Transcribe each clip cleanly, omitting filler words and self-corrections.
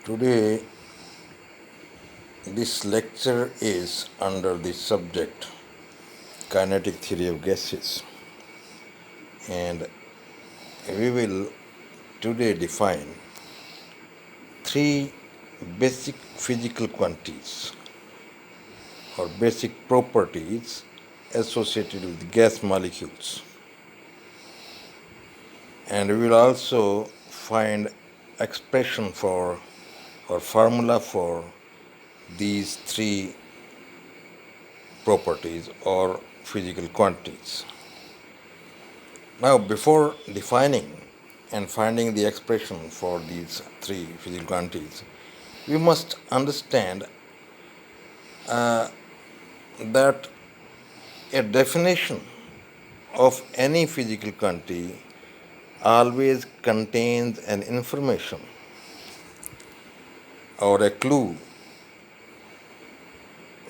Today, this lecture is under the subject kinetic theory of gases, and we will today define three basic physical quantities or basic properties associated with gas molecules. And we will also find expression for or formula for these three properties or physical quantities. Now, before defining and finding the expression for these three physical quantities, we must understand that a definition of any physical quantity always contains an information or a clue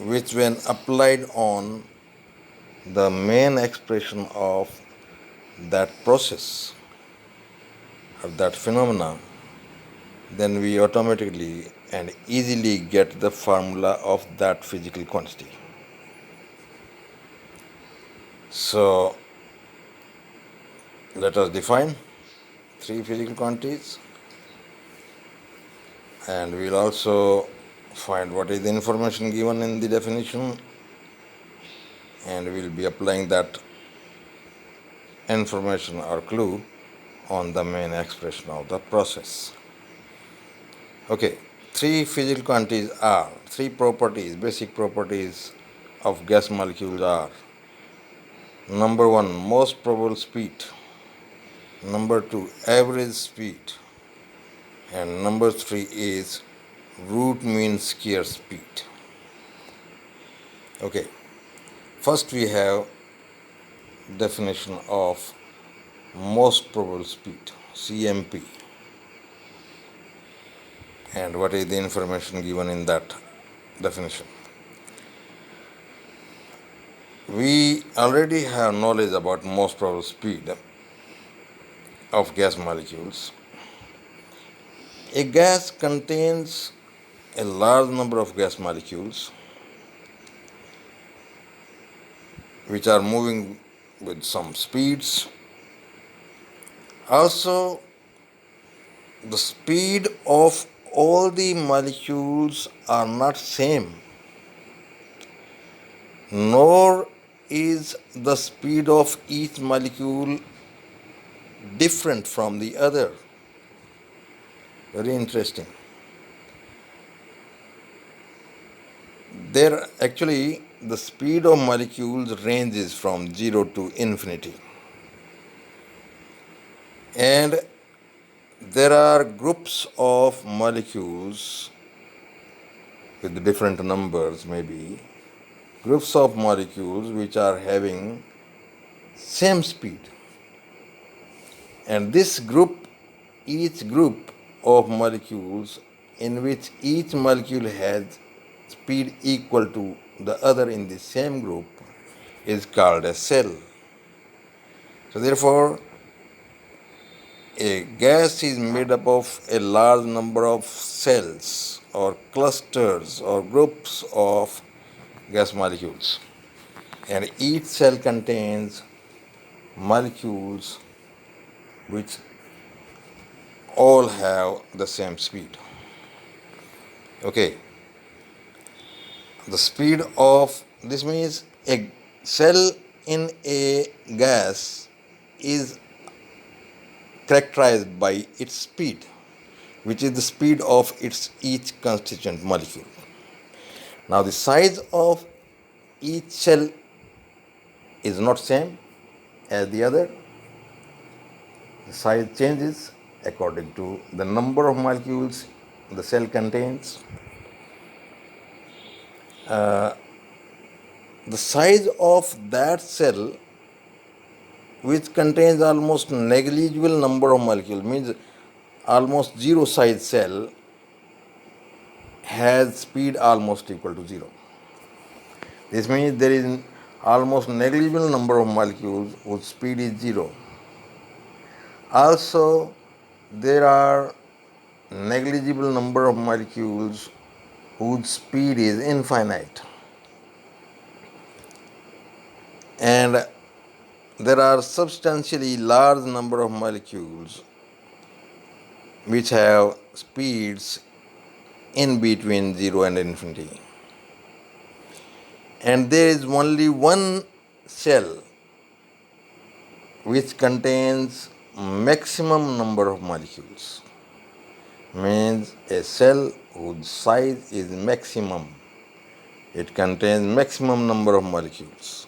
which, when applied on the main expression of that process or that phenomena, then we automatically and easily get the formula of that physical quantity. So, let us define three physical quantities, and we'll also find what is the information given in the definition, and we'll be applying that information or clue on the main expression of the process. Okay, three physical quantities are, three properties, basic properties of gas molecules are: number one, most probable speed; number two, average speed; and number three is root mean square speed. Okay, first we have definition of most probable speed, CMP, and what is the information given in that definition. We already have knowledge about most probable speed of gas molecules. A gas contains a large number of gas molecules which are moving with some speeds. Also, the speed of all the molecules are not same, nor is the speed of each molecule different from the other. Very interesting. There actually the speed of molecules ranges from 0 to infinity. And there are groups of molecules with different numbers, maybe groups of molecules which are having same speed. And this group, each group of molecules in which each molecule has speed equal to the other in the same group is called a cell. So therefore, a gas is made up of a large number of cells or clusters or groups of gas molecules, and each cell contains molecules which all have the same speed. Okay, the speed of this means a cell in a gas is characterized by its speed, which is the speed of its each constituent molecule. Now the size of each cell is not same as the other. The size changes according to the number of molecules the cell contains. The size of that cell which contains almost negligible number of molecules, means almost zero size cell, has speed almost equal to 0. This means there is almost negligible number of molecules whose speed is 0. Also, there are negligible number of molecules whose speed is infinite, and there are substantially large number of molecules which have speeds in between 0 and infinity, and there is only one cell which contains maximum number of molecules, means a cell whose size is maximum, it contains maximum number of molecules,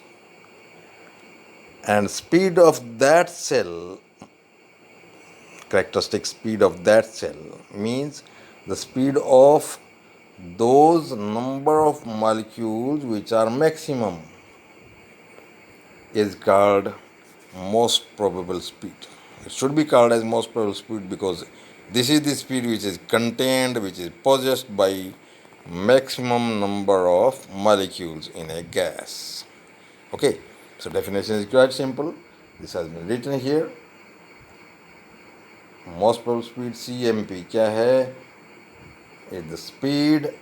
and speed of that cell, characteristic speed of that cell, means the speed of those number of molecules which are maximum, is called most probable speed. It should be called as most probable speed because this is the speed which is contained, which is possessed by maximum number of molecules in a gas. Okay, so definition is quite simple. This has been written here. Most probable speed CMP क्या है? Is the speed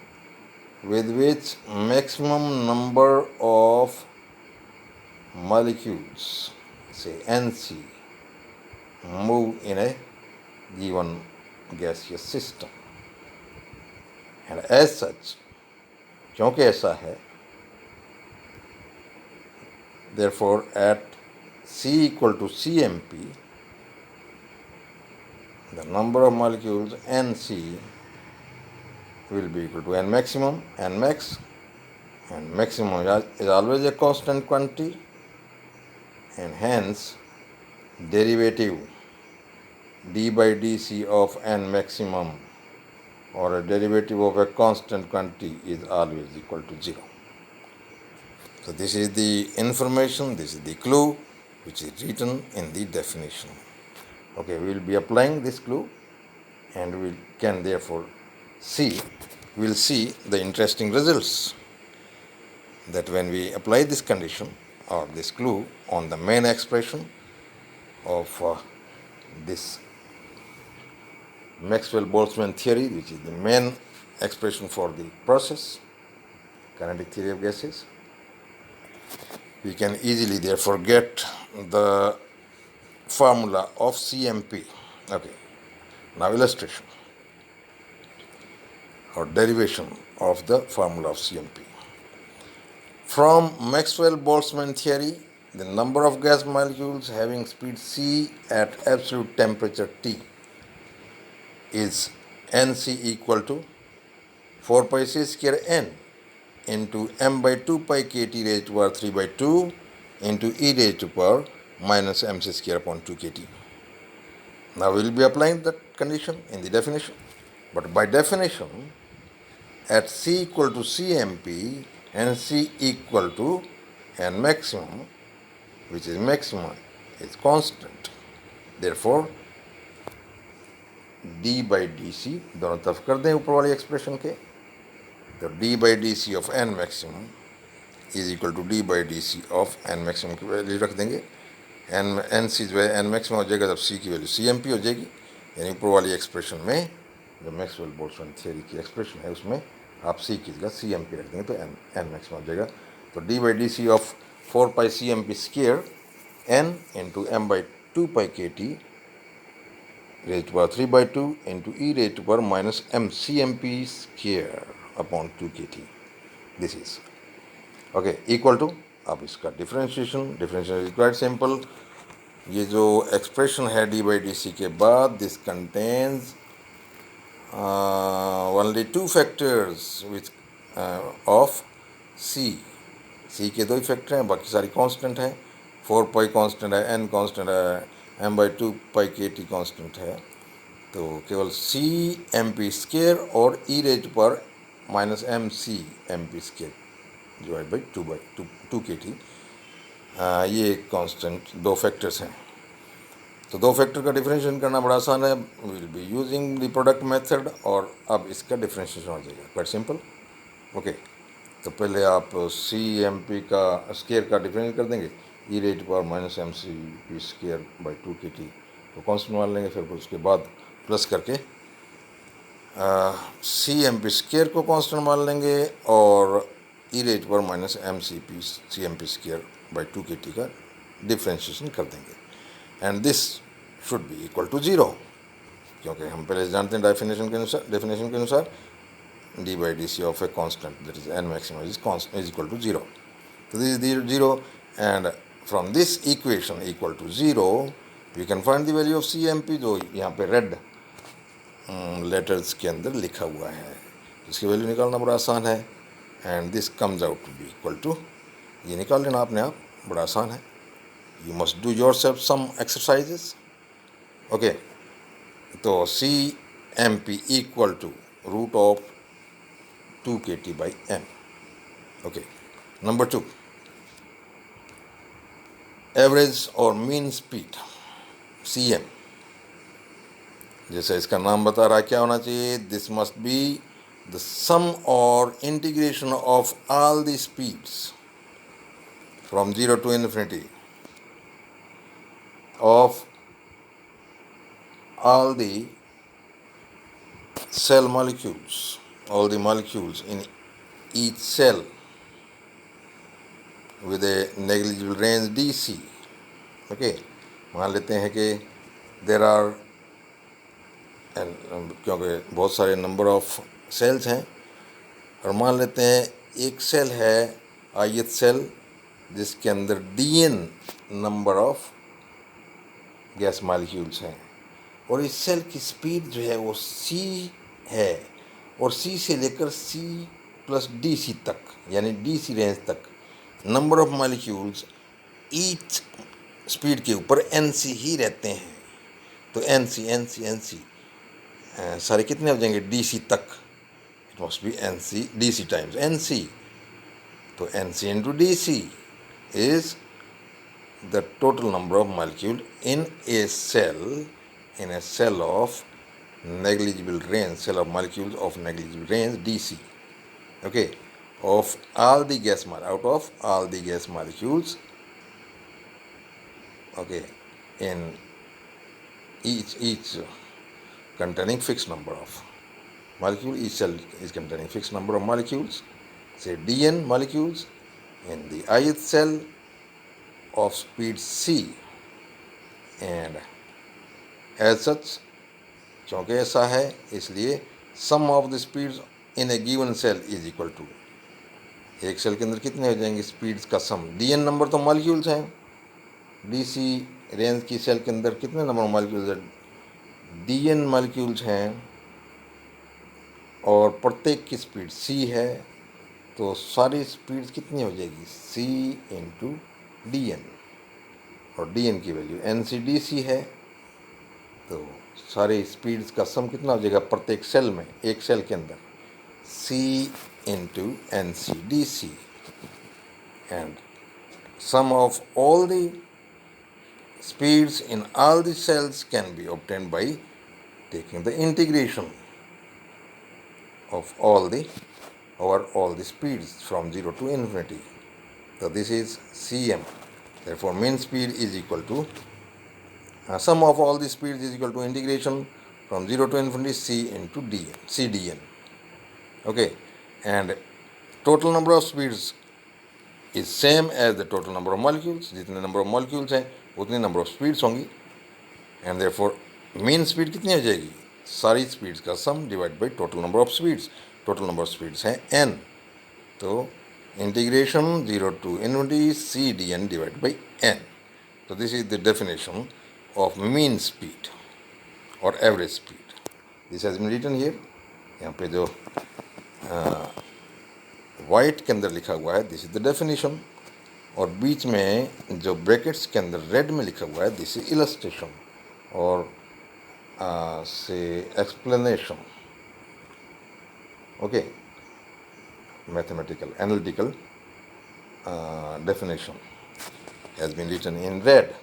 with which maximum number of molecules, say NC, move in a given gaseous system. And as such, क्योंकि ऐसा है, therefore at C equal to CMP, the number of molecules NC will be equal to N maximum, N max, and maximum is always a constant quantity, and hence derivative d by dc of N maximum, or a derivative of a constant quantity, is always equal to 0. So this is the information, this is the clue which is written in the definition. Okay, we will be applying this clue, and we can therefore we'll see the interesting results, that when we apply this condition or this clue on the main expression of this Maxwell-Boltzmann theory, which is the main expression for the process, kinetic theory of gases, we can easily therefore get the formula of CMP. Okay, now illustration or derivation of the formula of CMP. From Maxwell-Boltzmann theory, the number of gas molecules having speed c at absolute temperature T is Nc equal to 4 pi c square N into m by 2 pi kt raised to power 3 by 2 into e raised to power minus mc square upon 2 kt. Now we will be applying that condition in the definition. But by definition, at C equal to CMP, Nc equal to N maximum, which is maximum, is constant. Therefore, d by dc दोनों तरफ कर दें ऊपर वाली expression के, तो d by dc of N maximum is equal to d by dc of N maximum की value रख देंगे. Nc जो है N maximum हो जाएगा, तब C की वैल्यू CMP हो जाएगी. यानी ऊपर वाली एक्सप्रेशन में जो मैक्सवेल-बोल्ट्जमैन थियरी की एक्सप्रेशन है उसमें आप C की जगह CMP रख देंगे तो N maximum हो जाएगा. तो d by dc of 4 pi CMP square N into m by 2 pi kt raised to power 3 by 2 into e raised to power minus m CMP square upon 2 kt. This is okay equal to, अब इसका differentiation is quite simple. ये जो expression है d by dc के बाद, this contains only 2 factors which of c के 2 ही factor हैं, बाकी सारी कांस्टेंट हैं. 4 पाई कांस्टेंट है, n कांस्टेंट है, m by 2 pi kt constant है. तो केवल CMP स्केयर और e raised to power minus mCMP square divide by 2 kt, ये कांस्टेंट 2 फैक्टर्स हैं. तो 2 फैक्टर का डिफरेंशिएशन करना बड़ा आसान है. Will be using the product method, और अब इसका डिफरेंशिएशन हो जाएगा क्वाइट सिंपल. ओके, तो पहले आप CMP का स्केयर का डिफरेंशिएशन कर देंगे, e raised to power minus mCP square by 2 kt, तो कांस्टेंट मान लेंगे. फिर उसके बाद प्लस करके सी एम पी स्केयर को कांस्टेंट मान लेंगे और ई रेज पर minus m c p c M P square by 2 kT का डिफ्रेंशिएशन कर देंगे and this should be equal to 0, क्योंकि हम पहले जानते हैं डेफिनेशन के अनुसार d by d c of a constant that is an maximum is equal to 0. So this is 0 and from this equation equal to 0 we can find the value of CMP जो यहाँ पे red letters के अंदर लिखा हुआ है. इसकी value निकालना बड़ा आसान है and this comes out to be equal to, ये निकाल लेना अपने आप, बड़ा आसान है. You must do yourself some exercises. Okay, तो CMP equal to root of 2 kT by m. Okay, number 2, average और मीन स्पीड CM. जैसे इसका नाम बता रहा है क्या होना चाहिए, दिस मस्ट बी द सम और integration of all the speeds from 0 to infinity of all the cell molecules, all the molecules in each cell with a negligible range DC. Okay, मान लेते हैं कि there are क्योंकि बहुत सारे number of sales हैं, और मान लेते हैं एक सेल है ith सेल जिसके अंदर DN number of gas molecules हैं, और इस सेल की स्पीड जो है वो C है, और C से लेकर C प्लस DC तक यानी DC रेंज तक number of molecules each speed के ऊपर NC ही रहते हैं. तो NC सारे कितने हो जाएंगे DC तक, it must be NC DC times NC. तो NC into DC is the total number of molecule in a cell of negligible range, cell of molecules of negligible range DC. Okay, of all the gas out of all the gas molecules, okay, in each containing fixed number of molecule, each cell is containing fixed number of molecules, say DN molecules in the ith cell of speed C, and as such क्योंकि ऐसा है इसलिए sum of the speeds in a given cell is equal to, एक cell के अंदर कितने हो जाएंगे स्पीड्स का सम. DN नंबर तो मॉलिक्यूल्स हैं, DC रेंज की सेल के अंदर कितने नंबर मॉलिक्यूल्स हैं, DN मॉलिक्यूल्स हैं, और प्रत्येक की स्पीड C है, तो सारी स्पीड्स कितनी हो जाएगी C इंटू DN, और DN की वैल्यू NCDC है. तो सारी स्पीड्स का सम कितना हो जाएगा प्रत्येक सेल में, एक सेल के अंदर C into NCDC, and sum of all the speeds in all the cells can be obtained by taking the integration of all the speeds from 0 to infinity. So this is CM. Therefore mean speed is equal to sum of all the speeds is equal to integration from 0 to infinity C into DN, CDN. Okay, and total number of speeds is same as the total number of molecules. जितने number of molecules हैं उतनी number of speeds होंगी, and therefore mean speed कितनी हो जाएगी, सारी speeds का sum divide by total number of speeds. Total number of speeds हैं n, तो integration 0 to infinity CDN divide by n. तो this is the definition of mean speed और average speed. This has been written here, यहाँ पे जो white के अंदर लिखा हुआ है दिस इज द डेफिनेशन, और बीच में जो ब्रैकेट्स के अंदर रेड में लिखा हुआ है दिस इज इलस्ट्रेशन और से explanation. Okay, mathematical analytical definition has been written in red.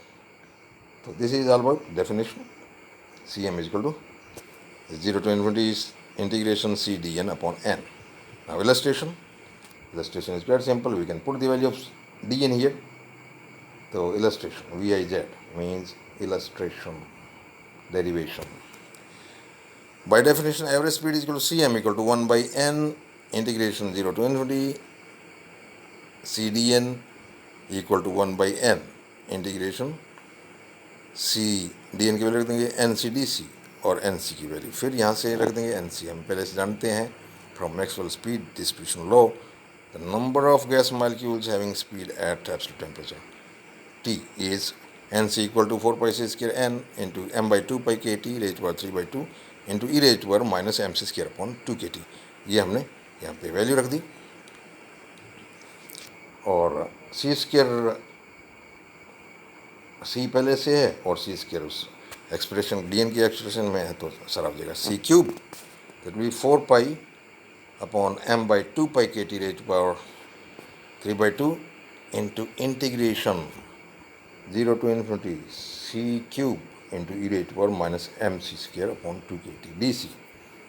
So this is all about definition. Cm is equal to 0 to infinity is integration CDN upon n. Now illustration is quite simple. We can put the value of dn here. So illustration, Viz means illustration, derivation. By definition, average speed is equal to Cm equal to 1 by n integration 0 to infinity Cdn equal to 1 by n integration c d N की value रख देंगे N C D C और N C की value फिर यहाँ से रख देंगे एन सी। हम पहले से जानते हैं from Maxwell speed distribution law the number of gas molecules having speed at absolute temperature T is n c equal to 4 pi c square n into m by 2 pi के T raise power 3 by 2 into e raise power minus m c square upon 2 k T. ये हमने यहाँ पे value रख दी और C square सी पहले से है और सी स्क्वायर उस एक्सप्रेशन डी एन की एक्सप्रेशन में है तो सर आ जाएगा C cube that B 4 pi upon M by 2 pi के T raise power 3 by 2 into integration 0 to infinity c cube into e raised to power minus mc square upon 2 kt dc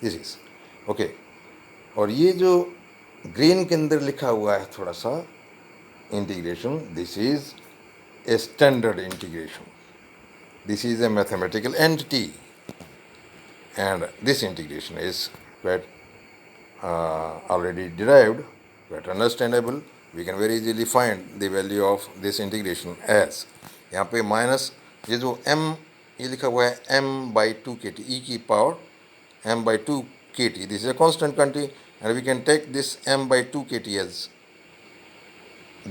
this is okay. और ये जो green के अंदर लिखा हुआ है थोड़ा सा integration this is a standard integration this is A mathematical entity and this integration is quite already derived, quite understandable. We can very easily find the value of this integration as यहाँ पे minus ये जो m ये लिखा हुआ है m by 2 k T E की power m by 2 k T this is a constant quantity and we can take this m by 2 k T as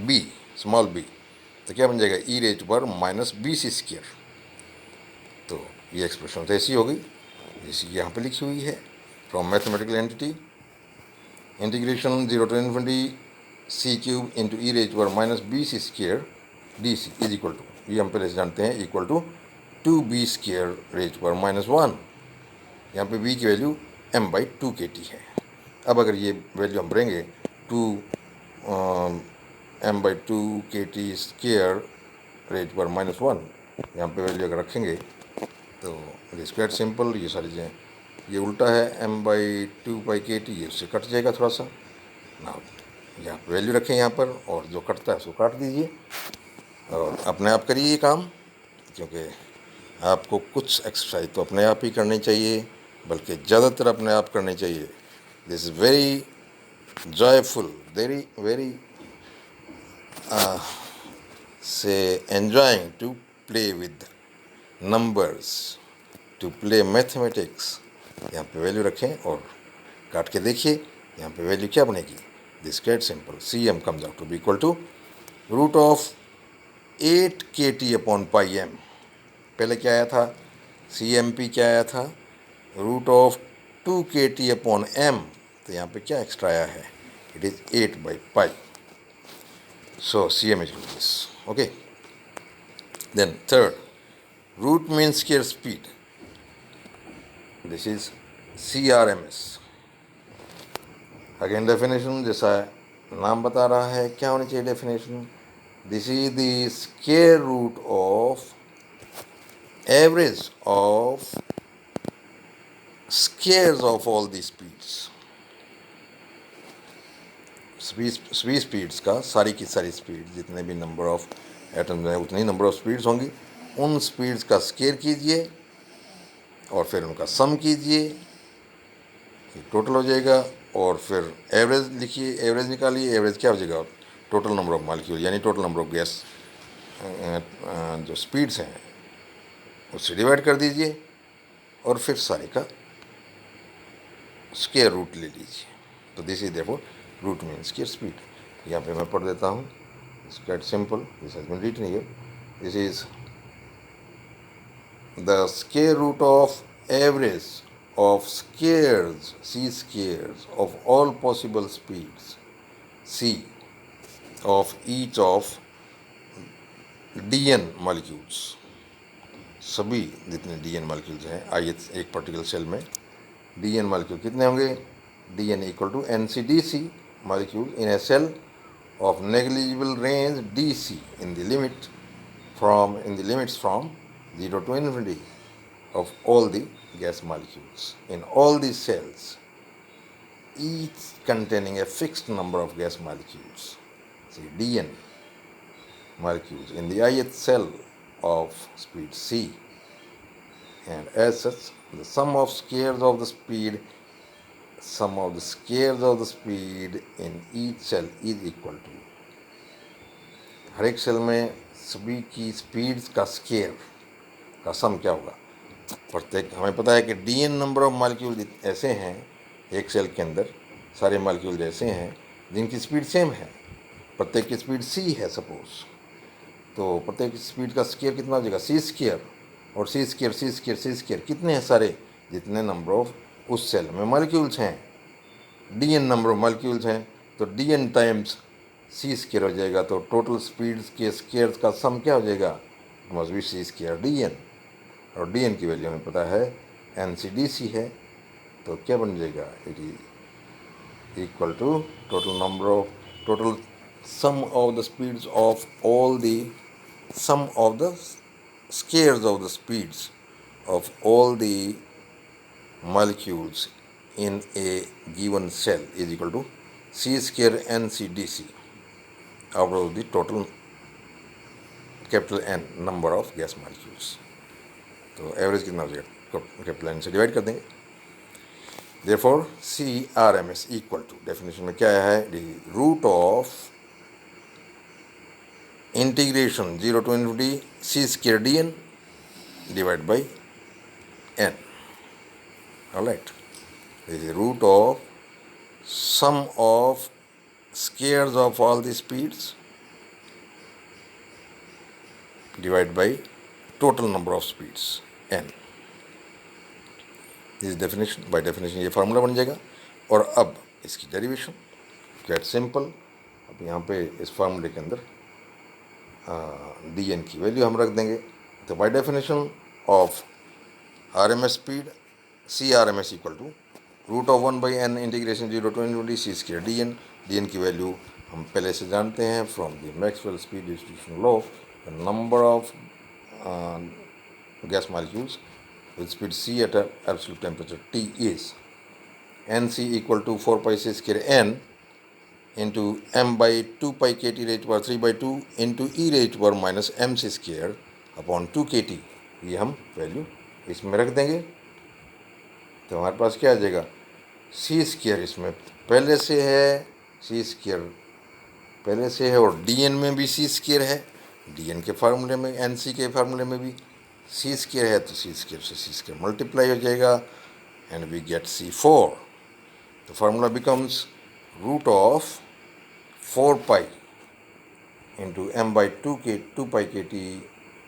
b small b तो क्या बन जाएगा ई रेज पर माइनस बी सी स्क्वायर। तो ये expression तो ऐसी हो गई जैसी यहाँ पे लिखी हुई है from mathematical entity integration 0 to infinity c cube into e raise पर minus B C square D C is equal to ये हम पहले से जानते हैं equal to 2b square raise पर माइनस 1 यहाँ पे b की value m by 2 k T है। अब अगर ये वैल्यू हम भरेंगे 2 m by 2 k T square raise पर माइनस 1 यहाँ पे वैल्यू अगर रखेंगे तो इट इज़ क्वाइट सिंपल। ये सारी चीज़ें ये उल्टा है m बाई 2 पाई के टी ये उससे कट जाएगा थोड़ा सा ना यहाँ पे वैल्यू रखें यहाँ पर और जो कटता है उसको काट दीजिए और अपने आप करिए ये काम क्योंकि आपको कुछ एक्सरसाइज तो अपने आप ही करनी चाहिए बल्कि ज़्यादातर अपने आप करनी चाहिए। This is very joyful very very से enjoying to play with numbers to play mathematics. यहाँ पे वैल्यू रखें और काट के देखिए यहाँ पे वैल्यू क्या बनेगी this quite simple c m comes out to be equal to root of 8 k T upon pi M. पहले क्या आया था सी एम पी क्या आया था root of 2 k T upon M तो यहाँ पे क्या एक्स्ट्रा आया है it is 8 by pi so c m is this okay. Then third root mean square speed this is CRMS again definition जैसा नाम बता रहा है क्या होनी चाहिए definition this is the square root of average of squares of all the speeds सभी speeds का सारी की सारी स्पीड जितने भी नंबर ऑफ एटम्स हैं उतनी नंबर ऑफ स्पीड्स होंगी उन स्पीड्स का स्केयर कीजिए और फिर उनका सम कीजिए ये टोटल हो जाएगा और फिर एवरेज लिखिए एवरेज निकालिए एवरेज क्या हो जाएगा टोटल नंबर ऑफ मॉलिक्यूल यानी टोटल नंबर ऑफ गैस जो स्पीड्स हैं उससे डिवाइड कर दीजिए और फिर सारे का स्केयर रूट ले लीजिए तो this is therefore root mean square speed. यहाँ पे मैं पढ़ देता हूँ it's quite simple this has been written here this is the square root of average of squares c squares of all possible speeds c of each of dn molecules सभी जितने dn molecules हैं आइए एक particular cell में dn molecule कितने होंगे dn equal to ncdc molecule in a cell of negligible range dc in the limits from 0 to infinity of all the gas molecules in all these cells each containing a fixed number of gas molecules say dn molecules in the ith cell of speed c and as such the sum of squares of the speed in each cell is equal to, हर एक cell में सभी की speeds का square का सम क्या होगा। प्रत्येक, हमें पता है कि dn नंबर ऑफ मॉलिक्यूल ऐसे हैं एक सेल के अंदर, सारे मॉलिक्यूल ऐसे हैं जिनकी स्पीड सेम है, प्रत्येक की स्पीड c है सपोज, तो प्रत्येक स्पीड का स्केयर कितना हो जाएगा c स्केयर, और c स्केयर कितने हैं सारे, जितने नंबर ऑफ उस सेल में मॉलिक्यूल्स हैं, dn नंबर ऑफ मॉलिक्यूल्स हैं, तो dn टाइम्स c स्केयर हो जाएगा, तो टोटल स्पीड्स के स्केयर्स का सम क्या हो जाएगा, must be c square dn, और dn की वैल्यू हमें पता है NCDC है, तो क्या बन जाएगा, it is equal to total sum of the speeds of all the sum of the squares of the speeds of all the molecules in a given cell is equal to c square NCDC out of the total capital N number of gas molecules. तो average कितना हो जाएगा, capital N से divide कर देंगे। Therefore CRMS equal to, definition में क्या है, the root of integration 0 to infinity c square dn divided by n. Alright, this is the root of sum of squares of all the speeds divided by total number of speeds n. This is definition, by definition ये formula बन जाएगा। और अब इसकी derivation quite simple, अब यहाँ पे इस फार्मूले के अंदर dn की वैल्यू हम रख देंगे, तो by definition of RMS speed CRMS equal to root of 1 by n integration 0 to infinity c square dn की वैल्यू हम पहले से जानते हैं from the Maxwell speed distribution law, the number of gas molecules with speed c at an absolute temperature T is nc equal to 4 pi c square n into m by 2 pi kt raised to power 3 by 2 into e raised to power minus mc square upon 2 kt। ये हम value इसमें रख देंगे, तो हमारे पास क्या आ जाएगा, c square इसमें पहले से है, c स्क्वायर पहले से है, और dn में भी c स्क्वायर है, dn के फार्मूले में nc के फार्मूले में भी c स्क्वायर है, तो c स्क्वायर से c स्क्वायर मल्टीप्लाई हो जाएगा एंड वी गेट c4। तो formula becomes root of 4 pi into m by 2 pi kt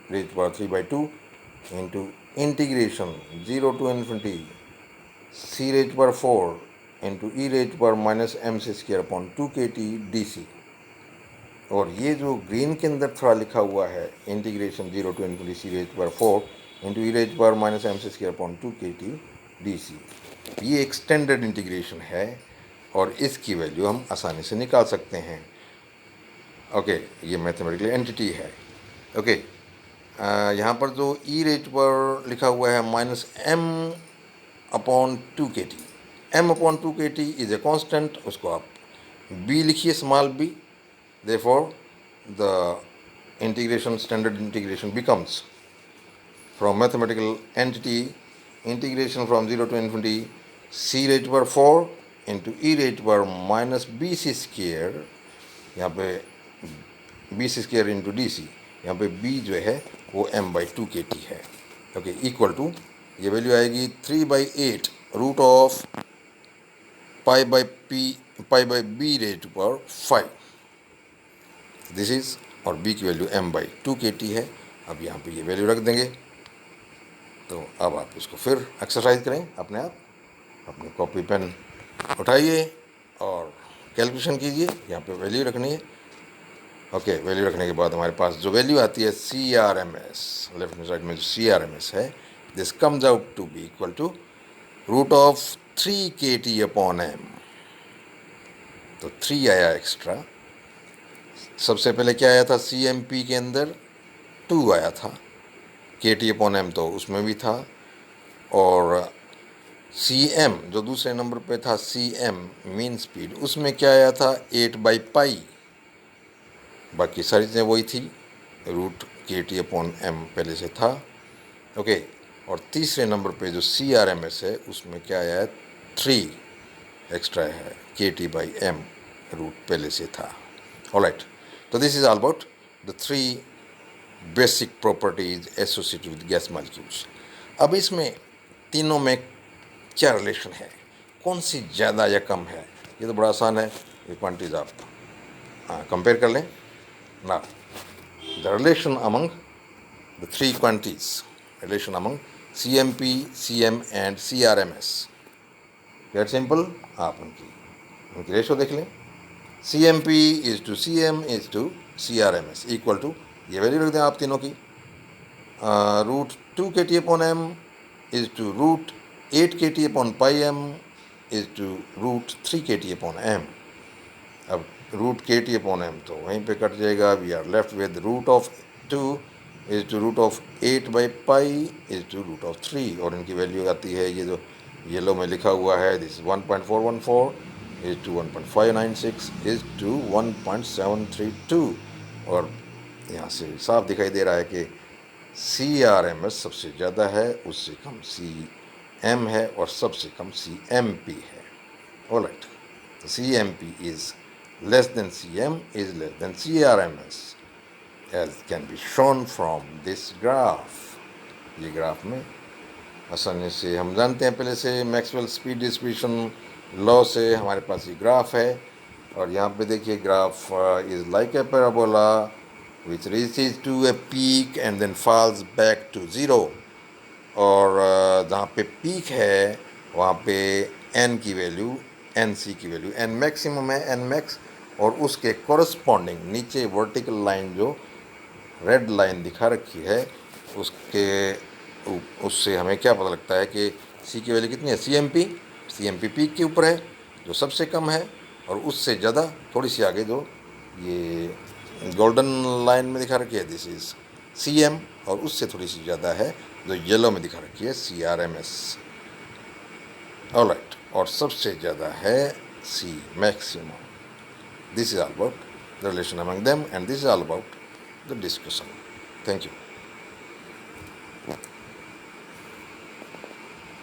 raised to power 3 by 2 into integration 0 to infinity c raised to power 4 into e raised to power minus mc square upon 2 kt dc। और ये जो green के अंदर थोड़ा लिखा हुआ है integration 0 to infinity c raised to power 4 into e raised to power minus mc square upon 2 kt dc, ये एक्सटेंडेड इंटीग्रेशन है और इसकी वैल्यू हम आसानी से निकाल सकते हैं। ओके, ये मैथमेटिकल एंटिटी है। ओके, यहाँ पर जो ई रेट पर लिखा हुआ है minus m upon 2 kt, m upon 2 kt is a constant, उसको आप b लिखिए, small b। Therefore the integration, standard integration becomes from mathematical entity integration from 0 to infinity c raised to power 4 into e rate पर minus B c square, यहाँ पे b c square into d c, यहाँ पे b जो है वो m by 2 kt है। Okay, equal to ये वैल्यू आएगी 3/8 root of pi by b rate पर 5, दिस इज, और b की वैल्यू m by 2 kt है। अब यहाँ पे ये वैल्यू रख देंगे, तो अब आप इसको फिर एक्सरसाइज करें अपने आप, अपनी कॉपी पेन उठाइए और कैलकुलेशन कीजिए, यहाँ पे वैल्यू रखनी है। ओके, वैल्यू रखने के बाद हमारे पास जो वैल्यू आती है CRMS, लेफ्ट हैंड साइड में जो CRMS है, this comes out to be equal to root of 3 kt upon m। तो 3 आया एक्स्ट्रा, सबसे पहले क्या आया था CMP के अंदर 2 आया था, kt अपॉन m तो उसमें भी था, और CM जो दूसरे नंबर पे था CM मीन स्पीड, उसमें क्या आया था 8/पाई, बाकी सारी चीज़ें वही थी, रूट kt अपॉन m पहले से था। ओके, और तीसरे नंबर पे जो CRMS है उसमें क्या आया है, 3 एक्स्ट्रा है, KT/m रूट पहले से था। ऑलराइट, तो this is all about the 3 basic properties associated with gas molecules. अब इसमें तीनों में क्या रिलेशन है, कौन सी ज़्यादा या कम है, ये तो बड़ा आसान है, ये क्वांटिटीज आप कंपेयर कर लें ना। The relation among the 3 quantities, relation among CMP, CM and CRMS, very simple. आप उनकी रेशो देख लें, CMP is to CM is to CRMS equal to, ये वैल्यू रख दें आप तीनों की, √2 kT/m is to √8 kT/m is to √3 kT/m। अब √kT/m तो वहीं पे कट जाएगा, we are left with √2 is to √8/π is to √3, और इनकी वैल्यू आती है, ये जो येलो में लिखा हुआ है, this 1.414 is to 1.596 is to 1.732, और यहाँ से साफ दिखाई दे रहा है कि CRMS सबसे ज़्यादा है, उससे कम CM है, और सबसे कम CMP है। ऑलराइट, तो CMP is less than CM is less than CRMS, as can be shown from this graph। ये ग्राफ में आसानी से हम जानते हैं, पहले से मैक्सवेल स्पीड डिस्ट्रीब्यूशन लॉ से हमारे पास ये ग्राफ है, और यहाँ पे देखिए graph is like a parabola which reaches to a peak and then falls back to zero, और जहाँ पे पीक है वहाँ पे n की वैल्यू, NC की वैल्यू, n मैक्सिमम है, n मैक्स, और उसके कोरस्पॉन्डिंग नीचे वर्टिकल लाइन जो रेड लाइन दिखा रखी है, उससे हमें क्या पता लगता है कि C की वैल्यू कितनी है, CMP पीक के ऊपर है जो सबसे कम है, और उससे ज़्यादा थोड़ी सी आगे जो ये गोल्डन लाइन में दिखा रखी है, दिस इज CM, और उससे थोड़ी सी ज़्यादा है जो येलो में दिखा रखी है, CRMS। ऑलराइट, और सबसे ज़्यादा है C maximum. This is all about the relation among them, and this is all about the discussion. Thank you.